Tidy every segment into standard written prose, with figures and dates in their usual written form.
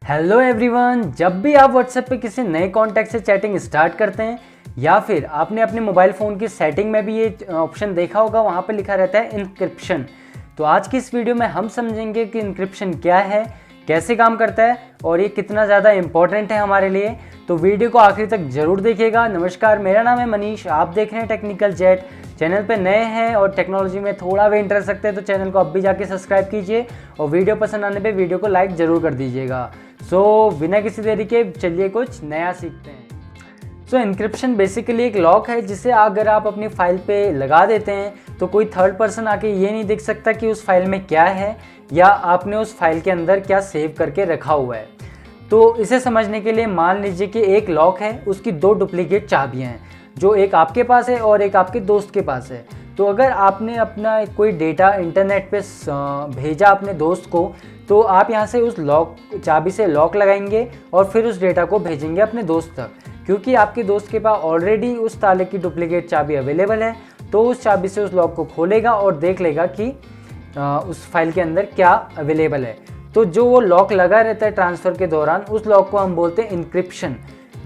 Hello everyone, जब भी आप व्हाट्सएप पे किसी नए कॉन्टैक्ट से चैटिंग स्टार्ट करते हैं या फिर आपने अपने मोबाइल फ़ोन की सेटिंग में भी ये ऑप्शन देखा होगा, वहाँ पे लिखा रहता है इनक्रिप्शन। तो आज की इस वीडियो में हम समझेंगे कि इनक्रिप्शन क्या है, कैसे काम करता है और ये कितना ज़्यादा इम्पॉर्टेंट है हमारे लिए। तो वीडियो को आखिर तक ज़रूर देखिएगा। नमस्कार, मेरा नाम है मनीष, आप देख रहे हैं टेक्निकल जेट। चैनल पे नए हैं और टेक्नोलॉजी में थोड़ा भी इंटरेस्ट रखते हैं तो चैनल को अब भी जाके सब्सक्राइब कीजिए और वीडियो पसंद आने पे वीडियो को लाइक ज़रूर कर दीजिएगा। सो बिना किसी देरी के चलिए कुछ नया सीखते हैं। सो इनक्रिप्शन बेसिकली एक लॉक है जिसे अगर आप अपनी फाइल पे लगा देते हैं तो कोई थर्ड पर्सन आके ये नहीं देख सकता कि उस फाइल में क्या है या आपने उस फाइल के अंदर क्या सेव करके रखा हुआ है। तो इसे समझने के लिए मान लीजिए कि एक लॉक है, उसकी दो डुप्लीकेट चाबियाँ हैं, जो एक आपके पास है और एक आपके दोस्त के पास है। तो अगर आपने अपना कोई डेटा इंटरनेट पे भेजा अपने दोस्त को, तो आप यहाँ से उस लॉक चाबी से लॉक लगाएंगे और फिर उस डेटा को भेजेंगे अपने दोस्त तक। क्योंकि आपके दोस्त के पास ऑलरेडी उस ताले की डुप्लीकेट चाबी अवेलेबल है, तो उस चाबी से उस लॉक को खोलेगा और देख लेगा कि उस फाइल के अंदर क्या अवेलेबल है। तो जो वो लॉक लगा रहता है ट्रांसफ़र के दौरान, उस लॉक को हम बोलते हैं इनक्रिप्शन।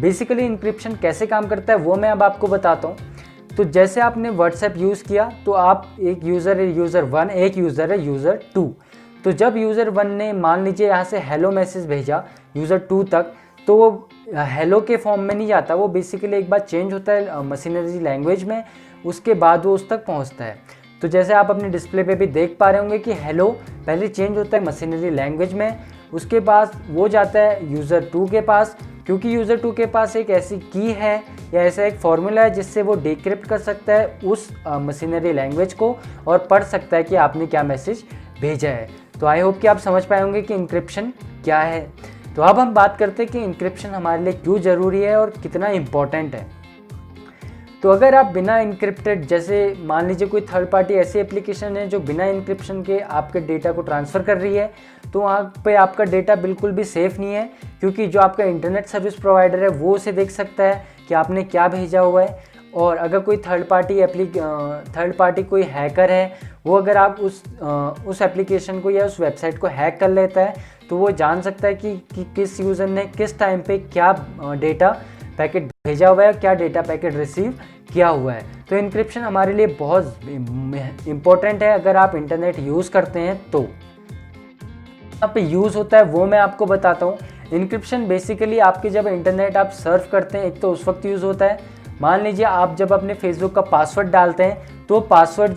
बेसिकली इनक्रिप्शन कैसे काम करता है वो मैं अब आपको बताता हूँ। तो जैसे आपने व्हाट्सएप यूज़ किया तो आप एक यूज़र है यूज़र 1, एक यूज़र है यूज़र 2। तो जब यूज़र 1 ने मान लीजिए यहाँ से हेलो मैसेज भेजा यूज़र 2 तक, तो वो हेलो के फॉर्म में नहीं जाता, वो बेसिकली एक बार चेंज होता है मशीनरी लैंग्वेज में, उसके बाद वो उस तक पहुँचता है। तो जैसे आप अपने डिस्प्ले पे भी देख पा रहे होंगे कि हेलो पहले चेंज होता है मशीनरी लैंग्वेज में, उसके बाद वो जाता है यूज़र 2 के पास। क्योंकि यूज़र 2 के पास एक ऐसी की है या ऐसा एक फॉर्मूला है जिससे वो डिक्रिप्ट कर सकता है उस मशीनरी लैंग्वेज को और पढ़ सकता है कि आपने क्या मैसेज भेजा है। तो आई होप कि आप समझ पाए होंगे कि इनक्रिप्शन क्या है। तो अब हम बात करते हैं कि इनक्रिप्शन हमारे लिए क्यों ज़रूरी है और कितना इम्पॉर्टेंट है। तो अगर आप बिना इनक्रिप्टेड, जैसे मान लीजिए कोई थर्ड पार्टी ऐसी एप्लीकेशन है जो बिना इनक्रिप्शन के आपके डेटा को ट्रांसफ़र कर रही है, तो वहाँ पे आपका डेटा बिल्कुल भी सेफ़ नहीं है। क्योंकि जो आपका इंटरनेट सर्विस प्रोवाइडर है वो उसे देख सकता है कि आपने क्या भेजा हुआ है। और अगर कोई थर्ड पार्टी कोई हैकर है, वो अगर आप उस एप्लीकेशन को या उस वेबसाइट को हैक कर लेता है, तो वो जान सकता है कि किस यूज़र ने किस टाइम पे क्या डेटा पैकेट भेजा हुआ है, क्या डेटा पैकेट रिसीव किया हुआ है। तो इनक्रिप्शन हमारे लिए बहुत इम्पोर्टेंट है अगर आप इंटरनेट यूज़ करते हैं तो। यहाँ पे यूज़ होता है वो मैं आपको बताता हूँ। इनक्रिप्शन बेसिकली आपके जब इंटरनेट आप सर्फ करते हैं, एक तो उस वक्त यूज़ होता है। मान लीजिए आप जब अपने फेसबुक का पासवर्ड डालते हैं, तो पासवर्ड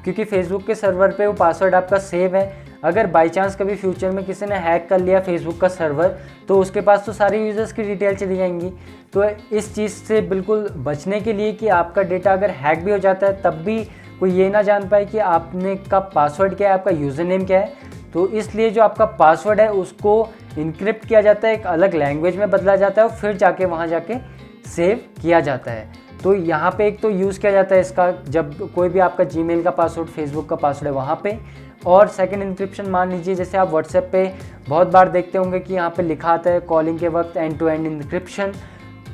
क्योंकि फेसबुक के सर्वर पे वो पासवर्ड आपका सेव है, अगर बाई चांस कभी फ्यूचर में किसी ने हैक कर लिया फेसबुक का सर्वर, तो उसके पास तो सारे यूज़र्स की डिटेल चली जाएंगी। तो इस चीज़ से बिल्कुल बचने के लिए कि आपका डेटा अगर हैक भी हो जाता है तब भी कोई ये ना जान पाए कि आपने का पासवर्ड क्या है, आपका यूज़र नेम क्या है, तो इसलिए जो आपका पासवर्ड है उसको इनक्रिप्ट किया जाता है, एक अलग लैंग्वेज में बदला जाता है और फिर जाके वहाँ जाके सेव किया जाता है। तो यहाँ पे एक तो यूज़ किया जाता है इसका जब कोई भी आपका जीमेल का पासवर्ड, फेसबुक का पासवर्ड है वहाँ पे। और सेकंड इनक्रिप्शन मान लीजिए जैसे आप व्हाट्सएप पे बहुत बार देखते होंगे कि यहाँ पे लिखा आता है कॉलिंग के वक्त एंड टू एंड इनक्रिप्शन,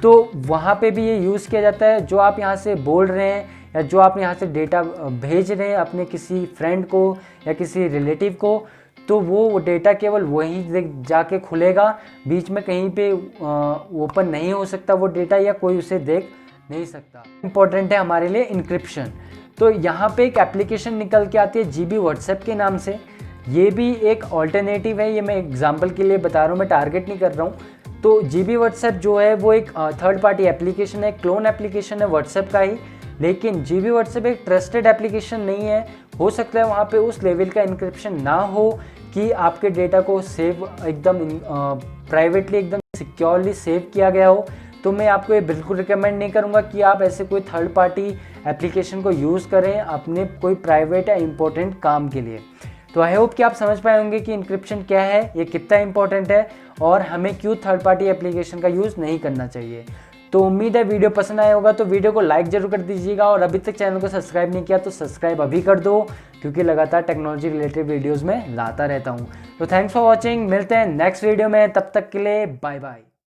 तो वहाँ पे भी ये यूज़ किया जाता है। जो आप यहाँ से बोल रहे हैं या जो आप यहाँ से डेटा भेज रहे हैं अपने किसी फ्रेंड को या किसी रिलेटिव को, तो वो डेटा केवल वहीं जाके खुलेगा, बीच में कहीं पे ओपन नहीं हो सकता वो डेटा या कोई उसे देख नहीं सकता। इम्पोर्टेंट है हमारे लिए इनक्रिप्शन। तो यहाँ पे एक एप्लीकेशन निकल के आती है जीबी व्हाट्सएप के नाम से। ये भी एक ऑल्टरनेटिव है, ये मैं एग्जांपल के लिए बता रहा हूँ, मैं टारगेट नहीं कर रहा हूँ। तो जीबी व्हाट्सएप जो है वो एक थर्ड पार्टी एप्लीकेशन है, क्लोन एप्लीकेशन है व्हाट्सएप का ही। लेकिन जीबी व्हाट्सएप एक ट्रस्टेड एप्लीकेशन नहीं है। हो सकता है वहाँ पे उस लेवल का इनक्रिप्शन ना हो कि आपके डेटा को सेव एकदम प्राइवेटली, एकदम सिक्योरली सेव किया गया हो। तो मैं आपको ये बिल्कुल रिकमेंड नहीं करूँगा कि आप ऐसे कोई थर्ड पार्टी एप्लीकेशन को यूज़ करें अपने कोई प्राइवेट या इम्पोर्टेंट काम के लिए। तो आई होप कि आप समझ पाए होंगे कि इनक्रिप्शन क्या है, ये कितना इंपॉर्टेंट है और हमें क्यों थर्ड पार्टी एप्लीकेशन का यूज़ नहीं करना चाहिए। तो उम्मीद है वीडियो पसंद आया होगा, तो वीडियो को लाइक ज़रूर कर दीजिएगा और अभी तक चैनल को सब्सक्राइब नहीं किया तो सब्सक्राइब अभी कर दो, क्योंकि लगातार टेक्नोलॉजी रिलेटेड वीडियोज़ में लाता रहता हूँ। तो थैंक्स फॉर वॉचिंग, मिलते हैं नेक्स्ट वीडियो में, तब तक के लिए बाय बाय।